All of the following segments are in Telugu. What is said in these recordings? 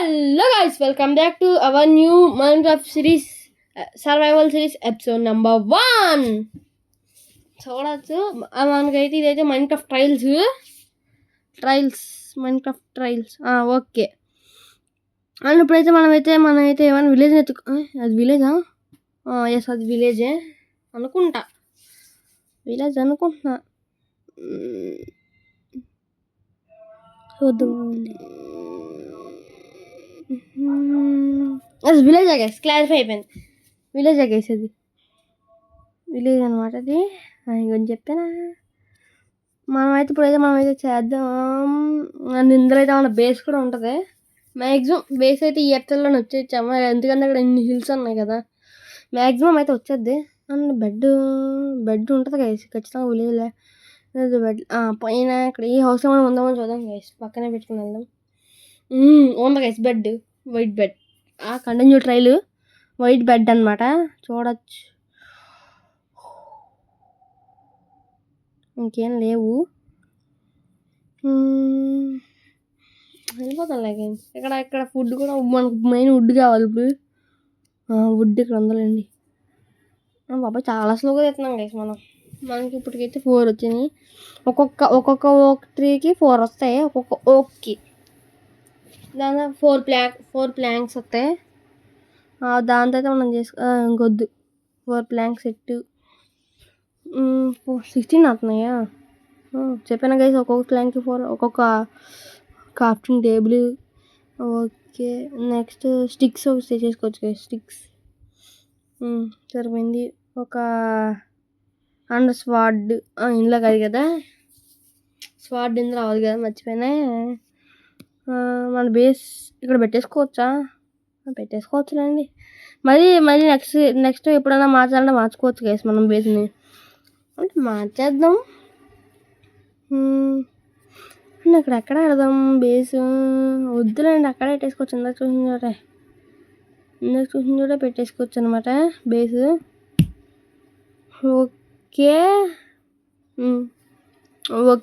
Hello guys, welcome back to our new Minecraft series, survival series episode number 1. చూడొచ్చు మనకైతే ఇదైతే Minecraft Minecraft trails okay. And ఇప్పుడైతే మనమైతే ఏమైనా విలేజ్ అది విలేజా? ఎస్, అది విలేజే అనుకుంటా, విలేజ్ అనుకుంటున్నా. చూద్దాం. విలేజ్ గైస్, క్లారిఫై అయిపోయింది. విలేజ్ గైస్, అది విలేజ్ అనమాట. అది ఇంకొంచెం చెప్పానా. మనమైతే చేద్దాం. అండ్ ఇందులో అయితే మన బేస్ కూడా ఉంటుంది. మ్యాక్సిమం బేస్ అయితే ఈ ఎత్తల్లోనే వచ్చేచ్చాము, ఎందుకంటే అక్కడ ఇన్ని హిల్స్ ఉన్నాయి కదా. మ్యాక్సిమం అయితే వచ్చేద్ది. అండ్ బెడ్ ఉంటుంది గైస్ ఖచ్చితంగా విలేజ్లో. బెడ్ పైన ఇక్కడ ఈ హౌస్లో మనం ఉందామని చూద్దాం గైస్, పక్కనే పెట్టుకుని వెళ్దాం. ఉంది guys bed, white bed. Continue trail white bed అనమాట, చూడచ్చు. ఇంకేం లేవు, వెళ్ళిపోతాం లేక. ఇక్కడ ఫుడ్ కూడా మనకు మెయిన్ వుడ్ కావాలి ఇప్పుడు. వుడ్ ఇక్కడ ఉందండి బాబా, చాలా స్లోగా తెస్తున్నాం గైస్ మనకి ఇప్పటికైతే 4 వచ్చినాయి. ఒక్కొక్క ఓక్ ట్రీకి 4 వస్తాయి, ఒక్కొక్క ఓక్కి. దాని 4 ప్లాంక్స్ వస్తాయి. దాంతో అయితే మనం ఇంకొద్దు 4 ప్లాంక్స్ సెట్ 16 అవుతున్నాయా? చెప్పాను గైస్, ఒక్కొక్క ప్లాంక్కి 4, ఒక్కొక్క crafting table. Okay, next sticks చేసుకోవచ్చు గైస్. స్టిక్స్ సరిపోయింది. ఒక అండ్ స్వాడ్ ఇందులో కాదు కదా, స్వాడ్ ఇందులో అవ్వదు కదా, మర్చిపోయినా. మన బేస్ ఇక్కడ పెట్టేసుకోవచ్చులేండి. మళ్ళీ నెక్స్ట్ ఎప్పుడైనా మార్చాలంటే మార్చుకోవచ్చు గైస్ మనం బేస్ని. అంటే మార్చేద్దాం. ఇక్కడ ఎక్కడ పెడదాం బేస్? వద్దులేండి, అక్కడ పెట్టేసుకోవచ్చు. ఇందాక చూసిన చోట పెట్టేసుకోవచ్చు అనమాట బేస్. ఓకే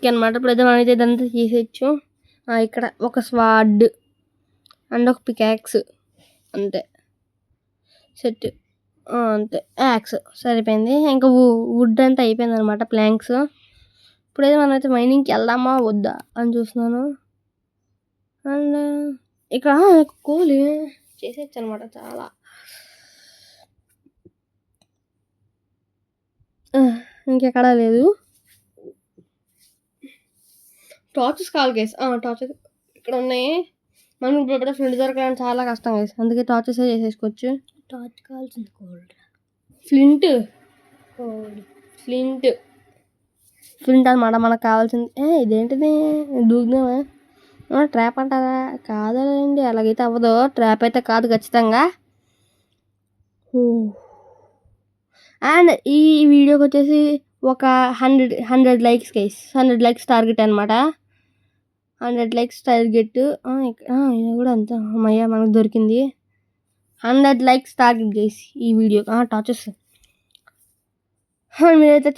అనమాట. ఇప్పుడైతే మనమైతే ఇదంతా తీసేయచ్చు. ఇక్కడ ఒక స్వాడ్ అండ్ ఒక పికాక్స్, అంతే సెట్. అంతే, యాక్స్ సరిపోయింది. ఇంకా వుడ్ అంతా అయిపోయింది అనమాట, ప్లాంక్స్. ఇప్పుడైతే మనమైతే మైనింగ్కి వెళ్దామా వద్దా అని చూస్తున్నాను. అండ్ ఇక్కడ కోలి చేసేయచ్చు అనమాట చాలా. ఇంకెక్కడా లేదు. టార్చెస్ కావాలి గైస్, టార్చెస్ ఇక్కడ ఉన్నాయి. మనం ఇప్పుడు ఫ్రెండ్ దొరకడానికి చాలా కష్టం గైస్, అందుకే టార్చెస్ చేసేసుకోవచ్చు. టార్చ్ కావాల్సింది ఫ్లింట్ అనమాట మనకు కావాల్సింది. ఇదేంటిది దూకుదామా? ట్రాప్ అంటారా? కాదండి, అలాగైతే అవ్వదు. ట్రాప్ అయితే కాదు ఖచ్చితంగా. అండ్ ఈ వీడియోకి వచ్చేసి ఒక 100 లైక్స్ గైస్, 100 లైక్స్ టార్గెట్ అనమాట. 100 లైక్స్ టార్గెట్. ఇది కూడా అంతే. అమ్మయ్య, మనకు దొరికింది. 100 లైక్స్ టార్గెట్ గైస్ ఈ వీడియో. టార్చెస్ మీరైతే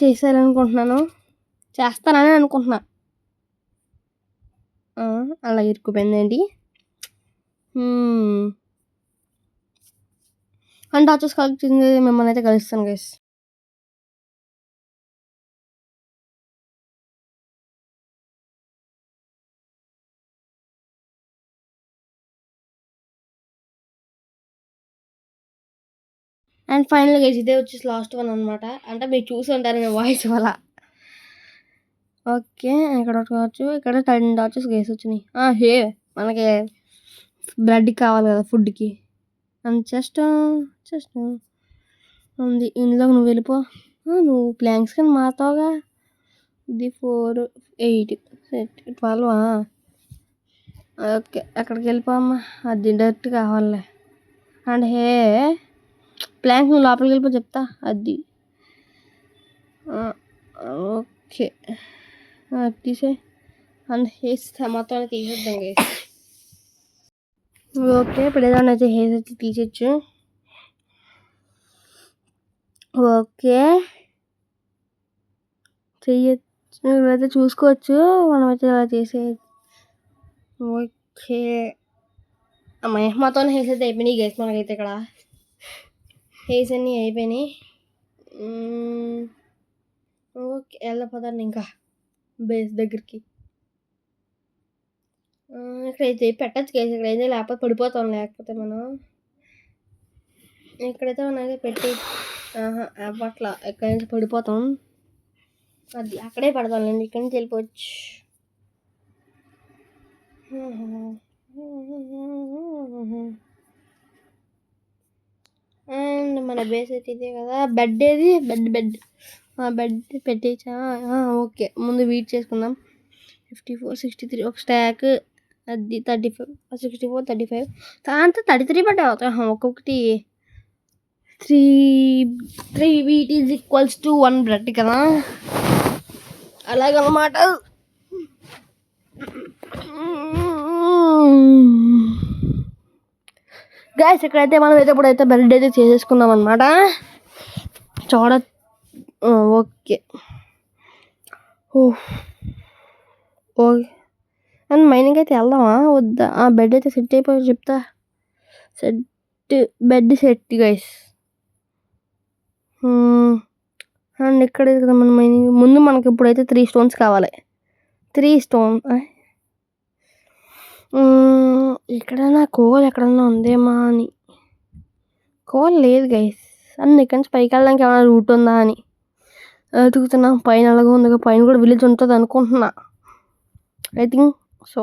చేస్తానని అనుకుంటున్నా. అలా ఇరుక్కుపోయిందండి. అండ్ టార్చెస్ కలెక్ట్ చేసింది మిమ్మల్ని అయితే కలుస్తాను గైస్. అండ్ ఫైనల్ గైస్, ఇదే వచ్చేసి లాస్ట్ వన్ అనమాట. అంటే మీరు చూసి ఉంటారు మీ వాయిస్ వల్ల. ఓకే, ఇక్కడ కావచ్చు. ఇక్కడ 10 టార్చెస్ గైస్ వచ్చినాయి. మనకి బ్లడ్ కావాలి కదా ఫుడ్కి. అండ్ చెస్ట్ ఉంది ఇందులో. నువ్వు వెళ్ళిపో, నువ్వు ప్లాంక్స్ కానీ మారుతావుగా. ఇది 4, 8, 12. ఓకే, అక్కడికి వెళ్ళిపోమ్మా, అది డైరెక్ట్ కావాలి. అండ్ ప్లాంక్ నువ్వు లోపలికి వెళ్ళిపో చెప్తా. అది ఓకే, తీసే. అండ్ మొత్తం తీసేద్దాం గైస్. ఓకే, ఇప్పుడు ఏదైనా అయితే వచ్చి తీసేచ్చు. ఓకే, చెయ్యచ్చు, అయితే చూసుకోవచ్చు. మనమైతే అలా చేసే. ఓకే, అమ్మాయి మొత్తం హెయిర్స్ అయితే అయిపోయినాయి గైస్. మనకైతే ఇక్కడ హెయిర్స్ అన్నీ అయిపోయినాయి. ఓకే వెళ్ళిపోతాను ఇంకా బేస్ దగ్గరికి. ఇక్కడైతే పెట్టచ్చు గైస్. ఇక్కడైతే లేకపోతే పడిపోతాం. లేకపోతే మనం ఇక్కడైతే మనం అయితే పెట్టి అట్లా ఎక్కడి నుంచి పడిపోతాం. అది అక్కడే పడతాంలేండి. ఇక్కడి నుంచి వెళ్ళిపోవచ్చు. అండ్ మన బేస్ అయితే ఇదే కదా. బెడ్ ఏది? బెడ్ బెడ్ పెట్టేసా. ఓకే ముందు వీట్ చేసుకుందాం. 54, 63 ఒక స్టాక్. అది 35, 64, 35 అంతా 33 బెడ్ అవుతాయి. ఒక్కొక్కటి 3 wheat is equals to 1 bread కదా. అలాగనమాట. గైస్ ఇక్కడైతే మనం అయితే ఇప్పుడైతే బెడ్ అయితే చేసేసుకున్నాం అనమాట. చూడ ఓకే ఓకే అండ్ మైనింగ్ అయితే వెళ్దామా వద్దా? బెడ్ అయితే సెట్ అయిపోయి చెప్తా. Set bed set guys. And ఇక్కడ కదా మన మైనింగ్. ముందు మనకి ఇప్పుడైతే 3 స్టోన్స్ కావాలి. 3 స్టోన్. ఎక్కడైనా కోల్ ఎక్కడన్నా ఉందేమా అని. కోల్ లేదు గైస్. అన్ని ఇక్కడి నుంచి పైకి వెళ్ళడానికి ఏమైనా రూట్ ఉందా అని వెతుకుతున్నా. పైన అలాగే ఉంది. పైన కూడా విలేజ్ ఉంటుంది అనుకుంటున్నా. I think so.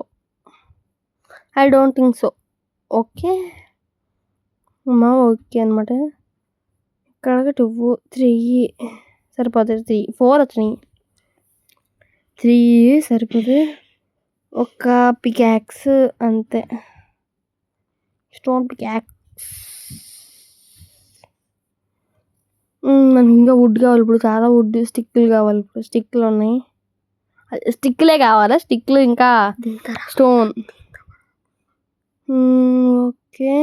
I don't think so. Okay అమ్మా ఓకే అనమాట. ఇక్కడ 2, 3 సరిపోతుంది. 3, 4 వచ్చినాయి. 3 సరిపోతుంది. ఒక పికాక్స్ అంతే. Stone peacocks. మనకి ఇంకా వుడ్ కావాలి. ఇప్పుడు చాలా వుడ్ స్టిక్లు కావాలి. ఇప్పుడు స్టిక్లు ఉన్నాయి. స్టిక్లే కావాలా? స్టిక్లు ఇంకా స్టోన్. ఓకే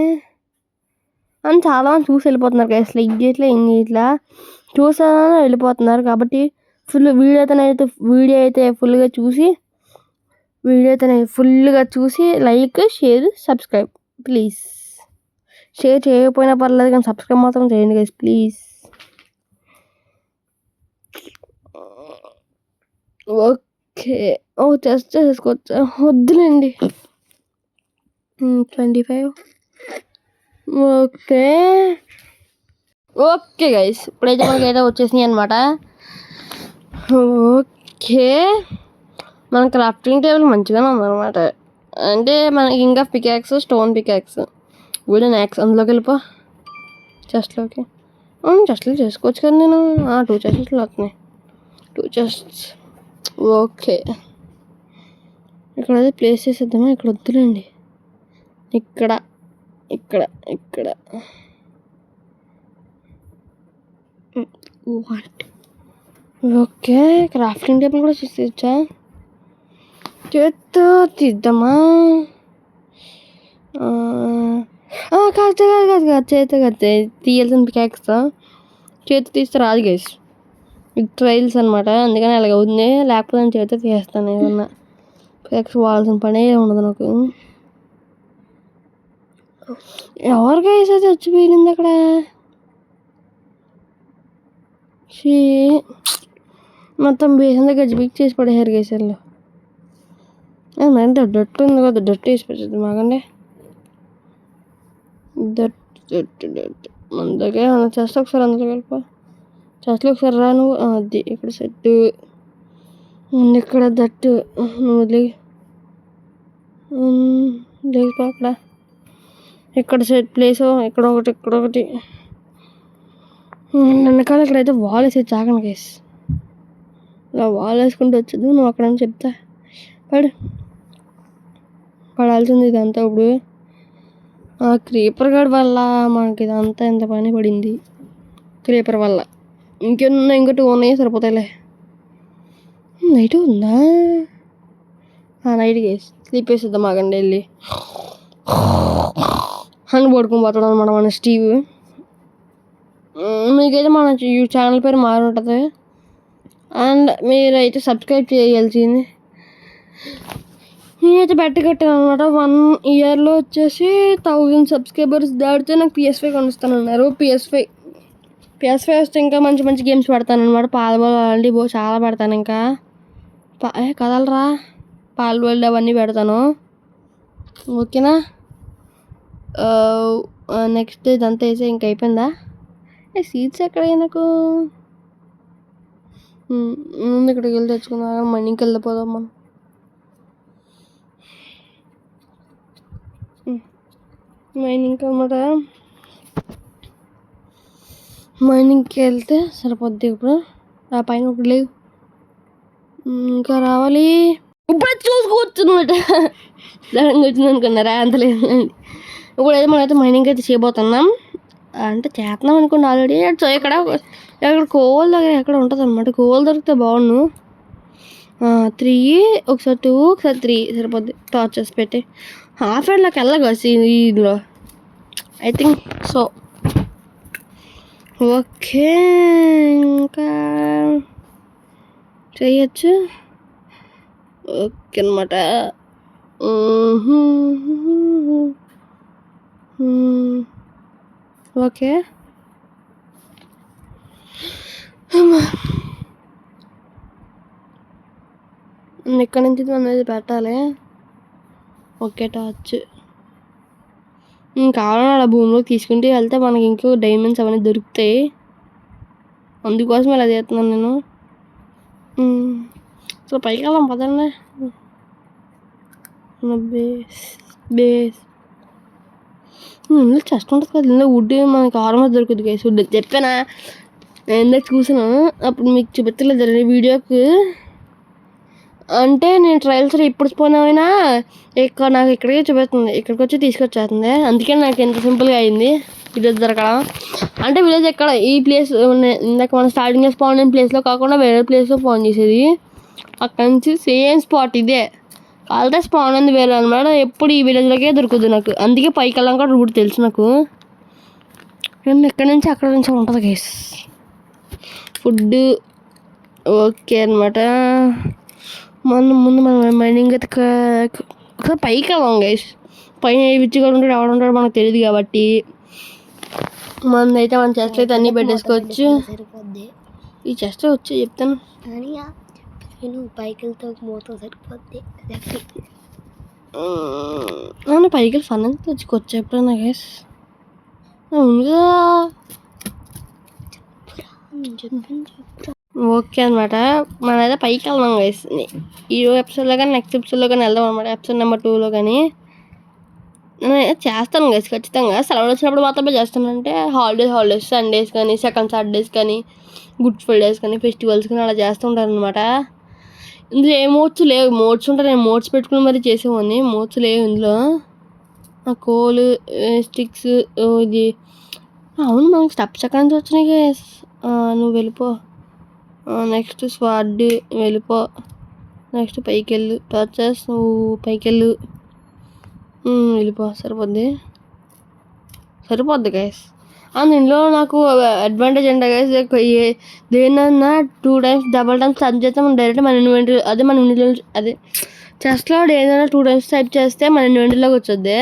అని చాలా మంది చూసి వెళ్ళిపోతున్నారు కదా. అసలు ఇట్లా ఇట్లా చూసా వెళ్ళిపోతున్నారు. కాబట్టి వీడియో అయితే ఫుల్గా చూసి like, share, subscribe please. Share చేయకపోయినా పర్లేదు కానీ సబ్స్క్రైబ్ మాత్రం చేయండి గైస్ ప్లీజ్. ఓకే టెస్ట్ చేసుకోవచ్చు. వద్దులేండి. 25. ఓకే గైస్ ఇప్పుడైతే మనకి అయితే వచ్చేసినాయి అనమాట. ఓకే మన క్రాఫ్టింగ్ టేబుల్ మంచిగానే ఉందన్నమాట. అంటే మనకి ఇంకా pickaxe, stone pickaxe, wooden axe. అందులోకి వెళ్ళిపో చెస్ట్లోకి. చెస్ట్లు చేసుకోవచ్చు కదా నేను. 2 చెస్ట్లు వస్తున్నాయి. 2 చెస్ట్స్. ఓకే ఇక్కడైతే ప్లేస్ చేసేద్దామా? ఇక్కడ వద్దులేండి. ఇక్కడ వాట్? ఓకే క్రాఫ్టింగ్ టేబుల్ కూడా చేసేయచ్చా? చేత్తో తీద్దామా? కాదు చేత తీయాల్సిన పికాక్స్తో చేతి తీస్తే రాదు గైస్. ఇది ట్రయల్స్ అనమాట. అందుకని అలాగ అవుతుంది. లేకపోతే నేను చేతితో తీసేస్తాను. ఏమన్నా పికాక్స్ వాడాల్సిన పనే ఉండదు నాకు. ఎవరు గైస్ అయితే వచ్చిపోయింది అక్కడ? మొత్తం బేసంతా గజ్జిబిక్ చేసి పడేసారు గేసర్లో. డట్టు ఉంది కదా, డట్టు వేసి పెట్టేది మాకండి. డట్టు మన దగ్గర చేస్తా. ఒకసారి అందులో వెళ్ళిపో. చేస్తా ఒకసారి రా నువ్వు. అది ఇక్కడ సెట్. ఇక్కడ దట్టు నువ్వు లేకపో అక్కడ. ఇక్కడ సెట్ ప్లేసు. ఇక్కడ ఒకటి వెనకాల ఇక్కడైతే వాల్ వేసేది. చాకండి కేస్ ఇలా వాల్ వేసుకుంటూ వచ్చేది. నువ్వు అక్కడ అని చెప్తా పడాల్సింది ఇదంతా. ఇప్పుడు క్రీపర్ గార్డ్ వల్ల మనకి ఇదంతా ఎంత పని పడింది. క్రీపర్ వల్ల ఇంకో 2 ఉన్నాయి సరిపోతాయిలే. నైట్ ఉందా? నైట్ కేస్ స్లీప్ వేసేద్దాం. ఆగండి వెళ్ళి అని పడుకొని పోతాడు అనమాట మన స్టీవ్. మీకైతే మన ఛానల్ పేరు మారి ఉంటుంది. అండ్ మీరైతే సబ్స్క్రైబ్ చేయాల్సింది. నేనైతే బెట్ కట్టాను అనమాట. 1 ఇయర్లో వచ్చేసి 1000 సబ్స్క్రైబర్స్ దాటితే నాకు PS5 కొనిస్తానన్నారు. PS5 వస్తే ఇంకా మంచి మంచి గేమ్స్ పెడతాను అనమాట. పాల బాల్ అలాంటి చాలా పెడతాను. ఇంకా కదలరా పాల బాల్ అవన్నీ పెడతాను. ఓకేనా. నెక్స్ట్ ఇదంతా వేసి ఇంక అయిపోయిందా. సీట్స్ ఎక్కడ నాకు ముందు ఇక్కడికి వెళ్ళి తెచ్చుకుందాం. మైనింగ్కి వెళ్ళిపోదాం మనం. మైనింగ్కి అనమాట. మైనింగ్కి వెళ్తే సరిపోద్ది. ఇప్పుడు ఆ పైన ఒకటి లేవు ఇంకా రావాలి. ఇప్పుడే చూసుకొచ్చున్నమాట. సడన్గా వచ్చింది అనుకున్నారా? అంత లేదండి. ఇప్పుడైతే మనమైతే మైనింగ్ అయితే చేయబోతున్నాం. అంటే చేస్తున్నాం అనుకోండి ఆల్రెడీ. సో ఇక్కడ కోల్ దగ్గర ఎక్కడ ఉంటుంది అనమాట. కోల్ దొరికితే బాగుండు. 3 ఒకసారి 2 ఒకసారి 3 సరిపోద్ది. టార్చర్స్ పెట్టి హాఫ్ ఎండ్లోకి వెళ్ళగా ఇందులో ఐ థింక్ సో. ఓకే ఇంకా చేయొచ్చు. ఓకే అనమాట. ఓకే ఇక్కడ నుంచి అనేది పెట్టాలి. ఓకే టార్చ్ కావాలన్నా అలా భూమిలోకి తీసుకుంటే వెళ్తే మనకి ఇంకో డైమండ్స్ అవన్నీ దొరుకుతాయి. అందుకోసం ఇలా చేస్తున్నాను నేను. సో పైకి వెళ్దాం పదండి. బేస్ ఇందులో చెస్ట్ ఉంటుంది కదా. ఇందులో వుడ్ మనకి ఆర్మర్ దొరుకుతుంది. గైస్ వుడ్ చెప్పానా? నేను ఇందాక చూసాను. అప్పుడు మీకు చూపించలేదు వీడియోకి. అంటే నేను ట్రయల్స్ ఇప్పుడు స్పోన్ అయినా నాకు ఇక్కడికే చూపిస్తుంది. ఇక్కడికి వచ్చి తీసుకొచ్చేస్తుంది. అందుకే నాకు ఎంత సింపుల్గా అయింది విలేజ్ దొరకడం. అంటే విలేజ్ ఎక్కడ ఈ ప్లేస్ ఇందాక మనం స్టార్టింగ్లో స్పాన్ అయిన ప్లేస్లో కాకుండా వేరే ప్లేస్లో స్పాన్ చేసేది. అక్కడ నుంచి సేమ్ స్పాట్ ఇదే. కాలితే స్పాన్ అయింది వేరే అనమాట. ఎప్పుడు ఈ విలేజ్లోకే దొరుకుతుంది నాకు. అందుకే పైకి వెళ్ళాం కూడా రూట్ తెలుసు నాకు. నేను ఎక్కడి నుంచి అక్కడ నుంచి ఉంటుంది గైస్ ఫుడ్. ఓకే అనమాట. ముందు మనం మైనింగ్ అయితే ఒకసారి పైకి వెళ్దాం గైస్. పైన ఏ విచ్చిగా ఉంటాడు ఎవడు ఉంటాడు మనకు తెలియదు కాబట్టి మనదైతే మన చెస్ట్ అయితే అన్నీ పెట్టేసుకోవచ్చు. ఈ చెస్ట్ వచ్చి చెప్తాను పైకి వెళ్తే మొత్తం సరిపోద్ది. పైకి వెళ్ళి ఫన్ అంతా తెచ్చుకోవచ్చు ఎప్పుడైనా గైస్. అవునుగా. ఓకే అనమాట. మనైతే పైకి వెళ్దాం గైస్. ఈ ఎపిసోడ్లో కానీ నెక్స్ట్ ఎపిసోడ్లో కానీ వెళ్దాం అనమాట. ఎపిసోడ్ నెంబర్ 2లో కానీ నేను చేస్తాను గైస్ ఖచ్చితంగా. సెలవులు వచ్చినప్పుడు మాత్రమే చేస్తాను. అంటే హాలిడేస్ సండేస్ కానీ సెకండ్ సాటర్డేస్ కానీ గుడ్ ఫ్రైడేస్ కానీ ఫెస్టివల్స్ కానీ అలా చేస్తూ ఉంటాను అనమాట. ఇందులో ఏ మోడ్స్ లేవు. మోడ్స్ ఉంటే నేను మోడ్స్ పెట్టుకుని మరీ చేసేవాడిని. మోడ్స్ లేవు ఇందులో. కోల్ స్టిక్స్ ఇది అవును మనకి స్టెప్స్ ఎక్కడి నుంచి వచ్చినాయి గైస్. నువ్వు వెళ్ళిపో. నెక్స్ట్ స్వాడ్ వెళ్ళిపో. నెక్స్ట్ పైకి వెళ్ళు. టార్చర్స్ నువ్వు పైకి వెళ్ళు. వెళ్ళిపో. సరిపోద్ది గైస్. ఇందులో నాకు అడ్వాంటేజ్ ఏంటో గైస్. దేనన్నా 2 times డబల్ టైమ్స్ టచ్ చేస్తే మనం డైరెక్ట్ మన ఇన్వెంటరీ అదే చెస్ట్లో ఏదైనా 2 times టైప్ చేస్తే మన ఇన్వెంటరీలోకి వచ్చొద్ది.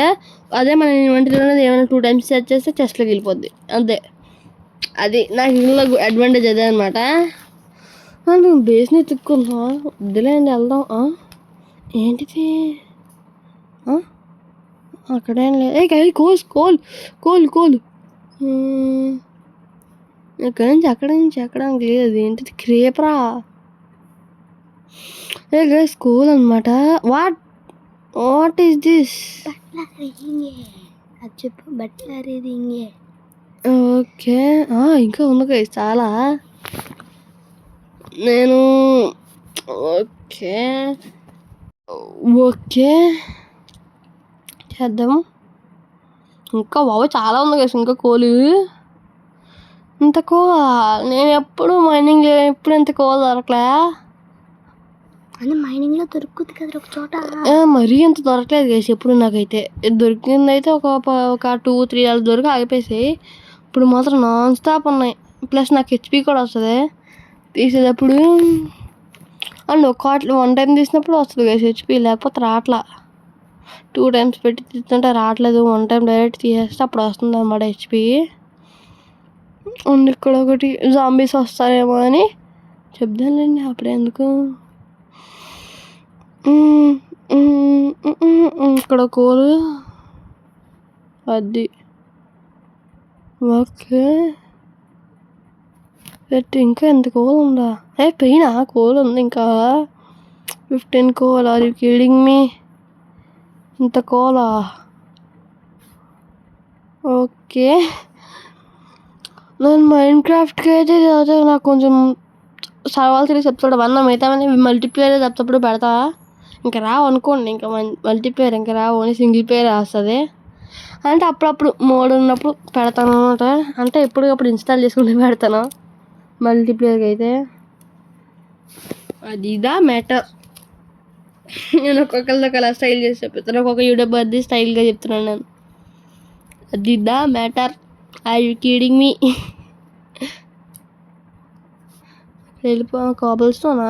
అదే మన ఇన్వెంటరీలో ఏమైనా 2 times టచ్ చేస్తే చెస్ట్లోకి వెళ్ళిపోద్ది. అంతే. అది నాకు ఇందులో అడ్వాంటేజ్ అదే అనమాట. నువ్వు బేస్ని ఎత్తుక్కున్నా వద్దులేండి వెళ్దాం. ఏంటిది అక్కడేం లేదు. కోల్ ఇక్కడ నుంచి ఎక్కడానికి లేదు. అది ఏంటిది క్రేపరా. గైస్ కోల్ అనమాట. What is this? చెప్పు బట్టలు. ఓకే ఇంకా ఉంది గైస్ చాలా. నేను ఓకే చేద్దాము. ఇంకా బాబు చాలా ఉంది కదా ఇంకా కోలు. ఇంత నేను ఎప్పుడు మైనింగ్ ఎప్పుడు ఇంత కోల్ దొరకలే. అంటే మైనింగ్లో దొరుకుతుంది కదా ఒక చోట. మరీ అంత దొరకలేదు కదా ఎప్పుడు. నాకైతే దొరికింది అయితే ఒక 2-3 అలా దొరికి ఆగిపోయాయి. ఇప్పుడు మాత్రం నాన్ స్టాప్ ఉన్నాయి. ప్లస్ నాకు HP కూడా వస్తుంది తీసేటప్పుడు. అండ్ వన్ టైం తీసినప్పుడు వస్తుంది గైస్ హెచ్పి, లేకపోతే రావట్లా. 2 టైమ్స్ పెట్టి తీస్తుంటే రావట్లేదు. 1 టైం డైరెక్ట్ తీసేస్తే అప్పుడు వస్తుంది అన్నమాట హెచ్పి. అండ్ ఇక్కడ ఒకటి జాంబీస్ వస్తారేమో అని చెప్దానండి, అప్పుడే ఎందుకు. ఇక్కడ కోలు అది ఓకే. ఇంకా ఎంత కోల్ ఉందా? పోయినా కోల్ ఉంది ఇంకా 15 coal. Are you kidding me? ఇంత కోలా? ఓకే, నేను మైండ్ క్రాఫ్ట్కి అయితే నాకు కొంచెం సర్వైవల్ సిరీస్ ఎపిసోడ్ 1 మిగతా మల్టీప్లేయర్ ఎపిసోడ్ పెడతా. ఇంకా రావు అనుకోండి, ఇంకా మల్టీప్లేయర్ ఇంకా రావు, ఓన్లీ సింగిల్ ప్లేయర్ వస్తుంది. అంటే అప్పుడప్పుడు మోడ్ ఉన్నప్పుడు పెడతాను అనమాట. అంటే ఎప్పటికప్పుడు ఇన్స్టాల్ చేసుకుంటే పెడతాను మల్టీప్లేయర్కి అయితే. అది ఇదా మ్యాటర్. నేను ఒక్కొక్కరితో అలా స్టైల్ చేసి చెప్తాను, ఒక్కొక్క యూట్యూబర్ అది స్టైల్గా చెప్తున్నాను నేను. అది the matter. Are you kidding me? కాబుల్ స్టోనా?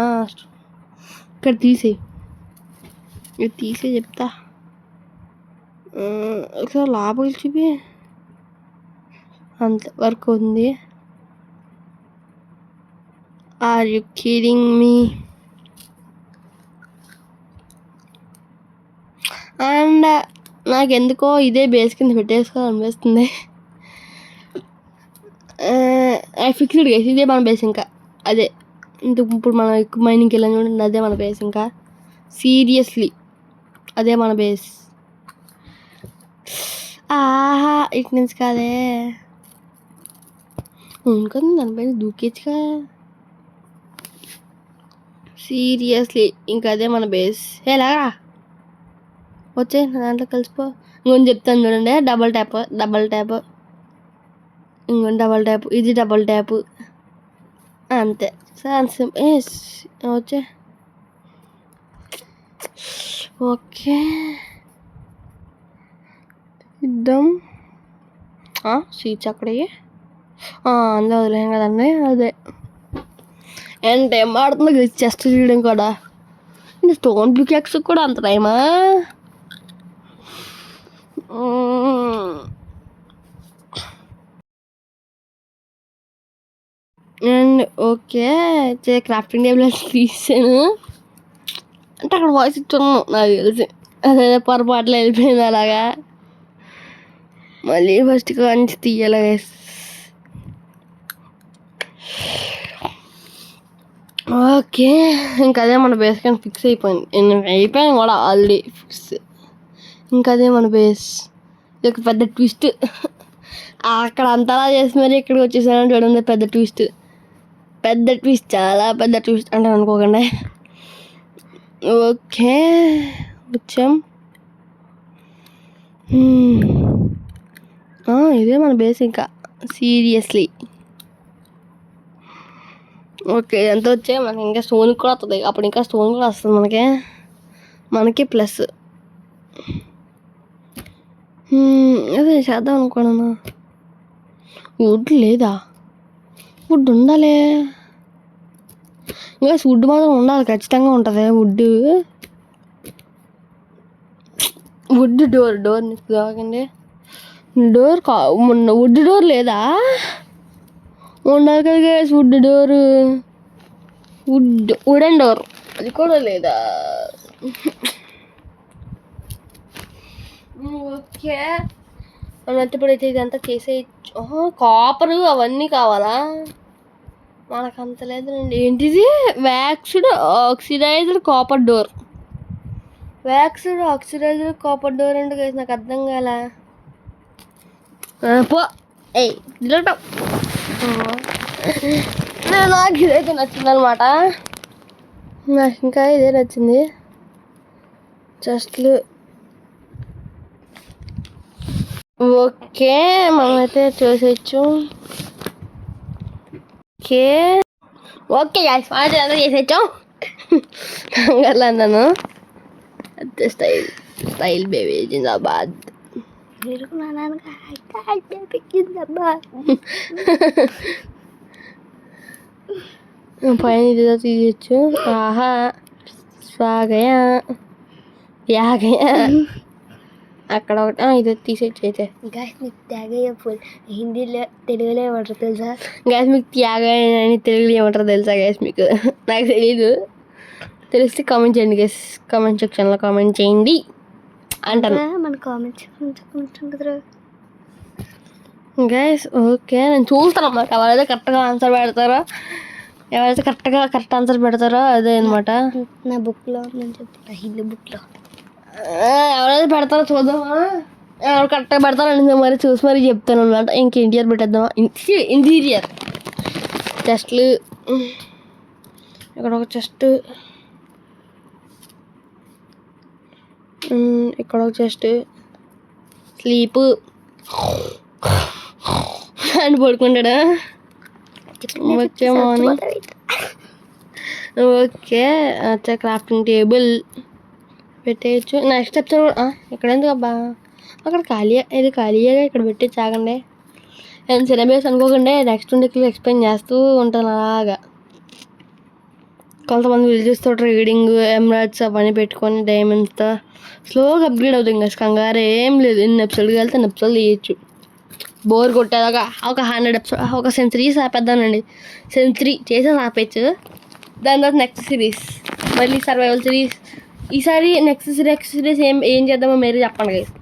ఇక్కడ తీసే చెప్తా. ఒకసారి లోపలికి చూపి. అంత వర్క్ ఉంది. Are you kidding me? And నాకెందుకో ఇదే బేస్ కింద పెట్టేసుకోవాలనిపిస్తుంది. ఫిక్స్డ్ గేస్ ఇదే మన బేస్. ఇంకా అదే ఇప్పుడు మనం ఎక్కువ మైనింగ్కి వెళ్ళాను చూడండి, అదే మన బేస్. ఇంకా సీరియస్లీ అదే మన బేస్. ఆహా, ఇటు నుంచి కాదే ఉంటుంది, దానిపైన దూకేచ్చుగా. సీరియస్లీ ఇంకా అదే మన బేస్. లాగా వచ్చే నా దాంట్లో కలిసిపో. ఇంకొంచెం చెప్తాను చూడండి. డబల్ ట్యాప్, ఇంకొంచెం డబల్ ట్యాప్, ఇది డబల్ ట్యాప్, అంతే. వచ్చే ఓకే ఇద్దాం. సీట్స్ అక్కడే అందులో వదిలేం కదండి. అదే అండ్ టైం ఆడుతుంది చెస్ట్ చేయడం కూడా. స్టోన్ పికాక్స్ కూడా అంత టైమా? అండ్ ఓకే, క్రాఫ్టింగ్ టేబుల్ తీసాను. అంటే అక్కడ వాయిస్ ఇచ్చున్నాను నాకు తెలిసి, అదే పొరపాట్లు వెళ్ళిపోయింది అలాగా. మళ్ళీ ఫస్ట్ నుంచి తీయాలి. ఓకే, ఇంకా అదే మన బేస్ కానీ ఫిక్స్ అయిపోయింది కూడా ఆల్రెడీ ఫిక్స్. ఇంకా అదే మన బేస్. ఇది ఒక పెద్ద ట్విస్ట్. అక్కడ అంతలా చేసి మరి ఇక్కడికి వచ్చేసాను చూడండి. పెద్ద ట్విస్ట్, చాలా పెద్ద ట్విస్ట్ అంటే అనుకోకండి. ఓకే వచ్చాం. ఇదే మన బేస్ ఇంకా సీరియస్లీ. ఓకే, ఎంత వచ్చాయి మనకి. ఇంకా స్టోన్ కూడా వస్తుంది, అప్పుడు ఇంకా స్టోన్ కూడా వస్తుంది మనకి ప్లస్. అదే చేద్దాం అనుకోండి. వుడ్ లేదా? వుడ్ ఉండాలి ఇంకా, వుడ్ మాత్రం ఉండాలి, ఖచ్చితంగా ఉంటుంది వుడ్. డోర్ కాకండి, వుడ్ డోర్ లేదా? ఉండాలి కదా వుడెన్ డోర్, అది కూడా లేదా? ఓకే, మెత్తపడైతే ఇదంతా చేసేయచ్చు. కాపరు అవన్నీ కావాలా? మనకు అంత లేదండి. ఏంటిది? Waxed oxidized copper door. Waxed oxidized copper door అంటే కదా నాకు అర్థం కాల. పో నాకు ఇదైతే నచ్చింది అనమాట. నాకు ఇంకా ఇదే నచ్చింది. చెస్ట్లు ఓకే, మనమైతే చూసేయచ్చు. ఓకే గ్యాస్ అంతా చేసేయచ్చు. కంగారులో అన్నాను. అంతే స్టైల్ బేబీ జిందాబాద్. పైన ఇదిగా తీయచ్చు. ఆహా స్వాగయా యాగయా అక్కడ ఒకటి ఇది తీసేయచ్చు అయితే. గాయస్ మీకు త్యాగయ్య ఫుల్ హిందీలో తెలుగులో ఏమంటారు తెలుసా? గ్యాస్ మీకు త్యాగయ్య అని తెలుగులో ఏమంటారు తెలుసా గ్యాస్ మీకు? నాకు తెలీదు. తెలిస్తే కామెంట్ చేయండి గ్యాస్, కామెంట్ సెక్షన్లో కామెంట్ చేయండి అంటాను. మన కామెంట్ చెప్పుకుంటారు గ్యాస్. ఓకే నేను చూస్తాను అన్నమాట. ఎవరైతే కరెక్ట్గా ఆన్సర్ పెడతారో, ఎవరైతే కరెక్ట్ ఆన్సర్ పెడతారో అదే అనమాట. నా బుక్లో నేను చెప్తాను, హిందీ బుక్లో ఎవరైతే పెడతారో చూద్దామా, ఎవరు కరెక్ట్గా పెడతారని మరి చూసి మరి చెప్తాను అనమాట. ఇంక ఇంటీరియర్ పెట్టేద్దామా? ఇంటీరియర్ చెస్ట్లు, ఇక్కడ ఒక చెస్ట్, ఇక్కడ ఒక చెస్ట్, స్లీప్ అని పడుకుంటాడా. వచ్చే మార్నింగ్. ఓకే అచ్చా క్రాఫ్టింగ్ టేబుల్ పెట్టేయచ్చు. నెక్స్ట్ ఎపిసోడ్ ఇక్కడ ఎందుకు అబ్బా, అక్కడ ఖాళీయా, ఇది ఖాళీగా ఇక్కడ పెట్టి చాగండి. నేను సిలబస్ అనుకోకండి, నెక్స్ట్ ఉండి ఎక్స్ప్లెయిన్ చేస్తూ ఉంటాను అలాగా. కొంతమంది విలేజెస్తో ట్రేడింగ్ ఎమరాల్డ్స్ అవన్నీ పెట్టుకొని డైమండ్స్తో స్లోగా అప్గ్రేడ్ అవుతుంది. ఇంకా కంగారు ఏం లేదు. ఎన్ని ఎపిసోడ్కి వెళ్తే ఎన్ని ఎపిసోడ్ తీయచ్చు. బోర్ కొట్టేదాకా ఒక 100 ఎపిసోడ్, ఒక సెంచరీస్ ఆపేద్దానండి. సెంచరీ చేసే ఆపేచ్చు. దాని తర్వాత నెక్స్ట్ సిరీస్ మళ్ళీ సర్వైవల్ సిరీస్. ఈసారి నెక్స్ట్ సిరీస్ ఏం చేద్దామో మీరు చెప్పండి గైస్.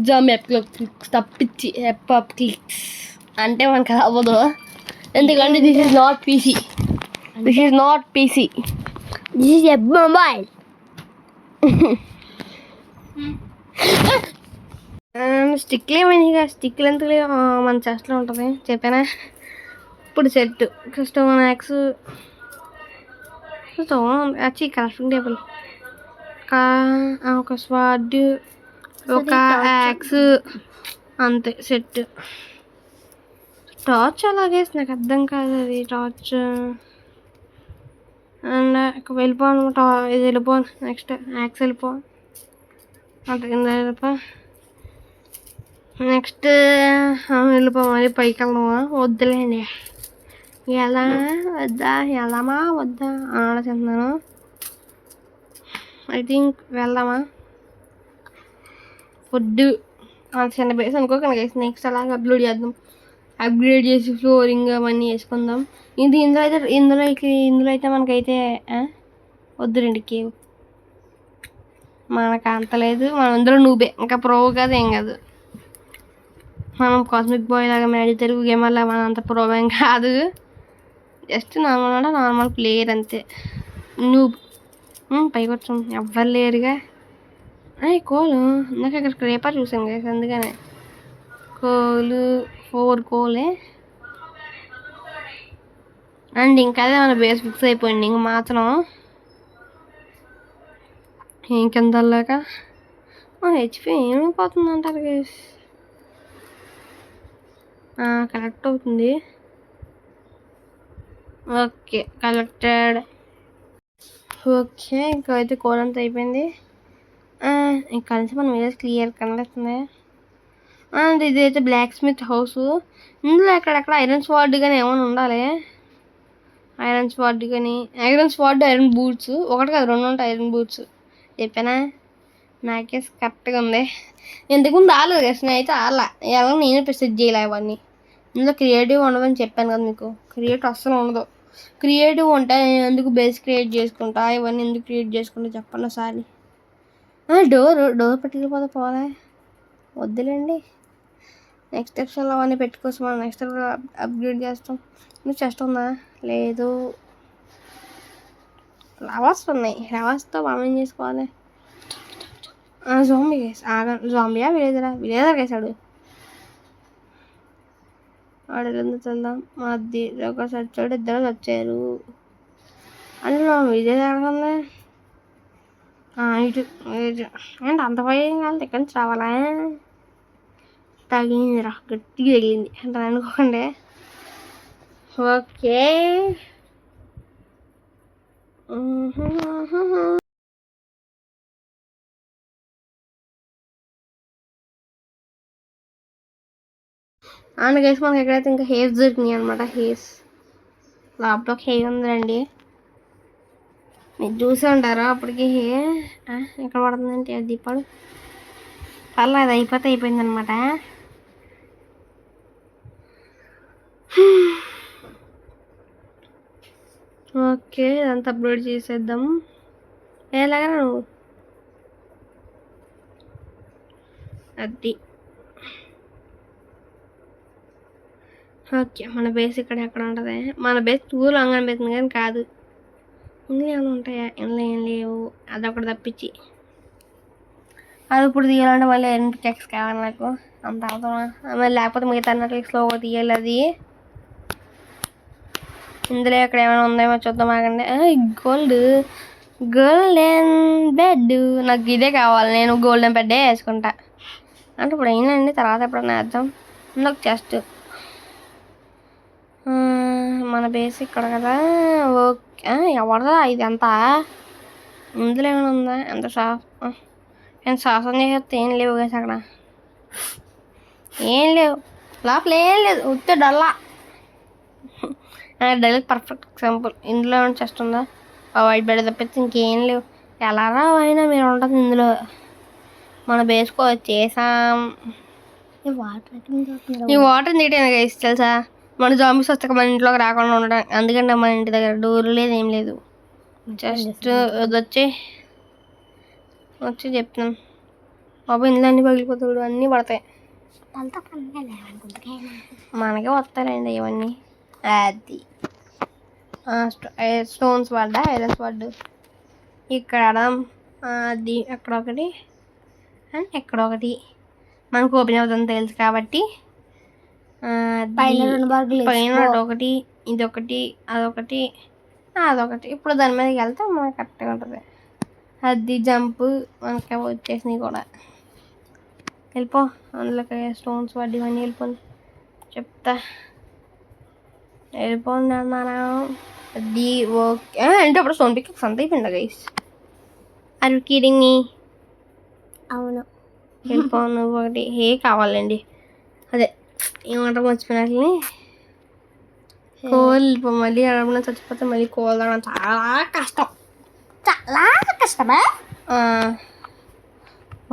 జాంబీ క్లిక్స్ తప్పించి క్లిక్స్ అంటే మనకు అవ్వదు, ఎందుకంటే this is not PC. This is not PC, this is a mobile. స్టిక్లు ఏమైనా స్టిక్లు ఎంత మన చెస్ట్లో ఉంటుంది చెప్పానా. ఇప్పుడు సెట్ స్టోన్ యాక్స్, వచ్చి క్రాఫ్టింగ్ టేబుల్, ఒక స్వాడ్, ఒక యాక్స్, అంతే సెట్. టార్చ్ అలాగే నాకు అర్థం కాదు అది టార్చ్. అండ్ వెళ్ళిపోను, ఇది వెళ్ళిపోను. నెక్స్ట్ యాక్స్ వెళ్ళిపో, అంత కింద వెళ్ళిపో. నెక్స్ట్ వెళ్ళిపో. మరి పైకి వెళ్దామా? వద్దులేండి. ఎలా వద్దా, వెళ్దామా వద్దా ఆలోచిస్తున్నాను. ఐ థింక్ వెళ్దామా. ఫుడ్ చిన్న బేస్ అనుకోకండి. నెక్స్ట్ అలాగే అప్గ్రేడ్ చేసి ఫ్లోరింగ్ అవన్నీ వేసుకుందాం. ఇందులో అయితే మనకైతే వద్దు రండి. కేవ్ మనకు అంత లేదు. మనం ఇందులో నూబే, ఇంకా ప్రో కాదు ఏం కాదు. మనం కాస్మిక్ బాయ్ లాగా మ్యాడీ తెలుగు గేమర్లా మనం అంత ప్రో ఏం కాదు. జస్ట్ నార్మల్ ప్లేయర్ అంతే. నూబ్. పైకి వచ్చాం, ఎవ్వరు లేరుగా. కోలు ఇందాక ఇక్కడ క్రేపర్ చూసాం కదా, అందుకనే కోలు 4 కోలే. అండ్ ఇంకా అదే మన బేస్ ఫిక్స్ అయిపోయింది. ఇంక మాత్రం ఇంకెంత వెళ్ళాక హెచ్పి ఏమైపోతుంది అంటారు గేస్. కలెక్ట్ అవుతుంది. Okay collected. ఓకే ఇంకా అయితే కోల్ అంతా అయిపోయింది. ఇక్కడ నుంచి మనం విలేజ్ క్లియర్ కనిపిస్తుంది. అండ్ ఇదైతే బ్లాక్ స్మిత్ హౌస్. ఇందులో ఎక్కడెక్కడ ఐరన్ స్వాడ్ కానీ ఏమైనా ఉండాలి. ఐరన్ స్వాడ్ కానీ, ఐరన్ స్వాడ్, ఐరన్ బూట్స్, ఒకటి కాదు 2 ఉంటాయి ఐరన్ బూట్స్. చెప్పానా నాకే కరెక్ట్గా ఉంది. ఇంతకుముందు ఆడలేదు కదా అయితే ఆడలా, ఎలా నేనే ప్రెసెట్ చేయలే అవన్నీ. ఇందులో క్రియేటివ్ ఉండదని చెప్పాను కదా మీకు. క్రియేటివ్ అస్సలు ఉండదు. క్రియేటివ్ ఉంటే నేను ఎందుకు బేస్ క్రియేట్ చేసుకుంటా, ఇవన్నీ ఎందుకు క్రియేట్ చేసుకుంటా చెప్పండి ఒకసారి. డోర్ పెట్టుకెళ్ళిపోతే పోలే, వద్దులేండి. నెక్స్ట్ ఎపిసోడ్లో అవన్నీ పెట్టుకోవచ్చు. మనం నెక్స్ట్ అప్గ్రేడ్ చేస్తాం. నువ్వు చెస్ట్ ఉందా? లేదు. ఫ్లవర్స్ ఉన్నాయి, ఫ్లవర్స్తో మనం ఏం చేసుకోవాలి. జాంబీ గేస్ జాంబీయా విలేజర్ వేసాడు. వాడు ఎందుకు వెళ్దాం. మధ్య ఒకసారి వచ్చాడు, ఇద్దరు వచ్చారు. అందులో విలేజర్ ఉంది. ఇటు ఏంటి అంత భయం కాదు, ఎక్కడి నుంచి రావాలా. తగిలిందిరా, గట్టిగా తగిలింది అంటే అనుకోండి. ఓకే అండ్ గైస్ మనకి ఎక్కడైతే ఇంకా హెయిర్స్ దొరికినాయి అనమాట. హెయిర్స్ లోపల హే ఉందండి, మీరు చూసి ఉంటారు అప్పటికి హే ఇక్కడ పడుతుందంటే అది దీపాలు పర్లేదు అయిపోతే అయిపోయింది అనమాట. ఓకే ఇదంతా అప్లోడ్ చేసేద్దాం. ఎలాగా నువ్వు అది ఓకే. మన బేస్ ఇక్కడ ఎక్కడ ఉంటుంది? మన బేస్ టూర్ లాంగ్ అనిపిస్తుంది కానీ కాదు. ఇందులో ఏమైనా ఉంటాయా? ఇందులో ఏం లేవు, అదొకటి తప్పించి. అది ఇప్పుడు తీయాలంటే మళ్ళీ ఎక్స్ కావాలి నాకు, అంత అవసరమా? మళ్ళీ లేకపోతే మిగతా నెట్ఫ్లిక్స్లో ఒక తీయాలి అది. ఇందులో ఎక్కడ ఏమైనా ఉందేమో చూద్దాం ఆగండి. గోల్డెన్ బెడ్ నాకు ఇదే కావాలి, నేను గోల్డెన్ బెడ్డే వేసుకుంటా. అంటే ఇప్పుడు ఏంటండి, తర్వాత ఎప్పుడన్నా వేద్దాం. నాకు జస్ట్ మన బేస్ ఇక్కడ కదా. ఓకే ఎవరిదా ఇది అంతా? ఇందులో ఏమైనా ఉందా? ఎంత నేను సాహసం చేసేస్తే ఏం లేవు కదా అక్కడ, ఏం లేవు లోపల, ఏం లేదు, ఉత్తే డల్లా. Dull perfect example. ఇందులో ఏమైనా చెస్ట్ ఉందా? వైట్ బెడ్ తప్పితే ఇంకేం లేవు. ఎలా అయినా మీరు ఉంటుంది ఇందులో. మన బేస్కో చేసాం. ఈ వాటర్ నీటైనా గైస్ తెలుసా, మన జాంబీస్ వచ్చాక మన ఇంట్లోకి రాకుండా ఉండడం. అందుకంటే మన ఇంటి దగ్గర డోర్ లేదు, ఏం లేదు. జస్ట్ వచ్చి చెప్తున్నాం బాబు, ఇందులో అన్నీ పగిలిపోతాడు, అన్నీ పడతాయి. మనకే వస్తాయండి ఇవన్నీ. అది స్టోన్స్ పడ్డా, ఐరన్స్ పడ్డు ఇక్కడ, అది అక్కడ ఒకటి అండ్ ఎక్కడ ఒకటి. మనకు ఓపెన్ అవుతుంది తెలుసు కాబట్టి. పైన ఒకటి, ఇదొకటి, అదొకటి, అదొకటి. ఇప్పుడు దాని మీదకి వెళ్తే మనకు కరెక్ట్గా ఉంటుంది. అది జంప్ మనకి వచ్చేసినాయి కూడా. వెళ్ళిపో అందులోకి, స్టోన్స్ పడ్డి ఇవన్నీ వెళ్ళిపోండి చెప్తా. వెళ్ళిపోండి అన్నాను. అది ఓకే అంటే అప్పుడు స్టోన్ పిక్ అంత అయిపోయిందా guys? Are you kidding me? అవును. వెళ్ళిపో. నువ్వు ఒకటి హే కావాలండి, అదే ఏమంటారు మర్చిపోయినట్లని, కోల్. ఇప్పుడు మళ్ళీ అడగకుండా చచ్చిపోతే మళ్ళీ కోల్ తాగడం చాలా కష్టం, చాలా కష్టమా?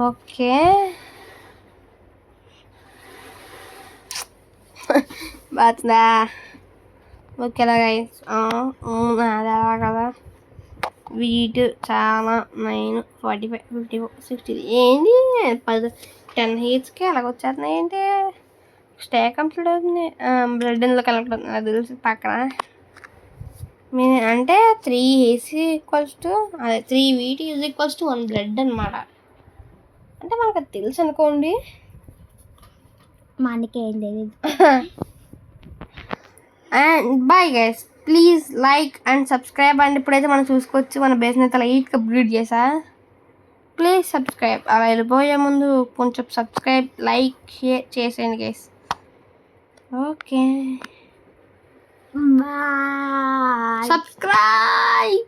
ఓకే బాగుందా? ఓకేలా గైస్, అలా కదా. వీట్ చాలా 9, 45, 54, 60. ఏంటి 10 హీట్స్కి అలాగ వచ్చేస్తున్నాయి ఏంటి? స్టే కంప్లీట్ అవుతుంది. బ్లడ్ ఇందులో కలెక్ట్ అవుతుంది అది తెలిసి పక్కన. అంటే 3 హీట్స్ ఈక్వల్స్ టు, అదే 3 wheat is equals to 1 blood అనమాట. అంటే మనకు అది తెలుసు అనుకోండి, మనకేం తెలియదు. And bye guys, please like and subscribe. And ఇప్పుడైతే మనం చూసుకోవచ్చు మన బేస్ని అయితే లైట్గా అప్గ్రేడ్ చేసా. Please subscribe. అలా వెళ్ళిపోయే ముందు కొంచెం సబ్స్క్రైబ్, లైక్, షేర్ చేసేయండి గైస్. Okay bye. సబ్స్క్రైబ్.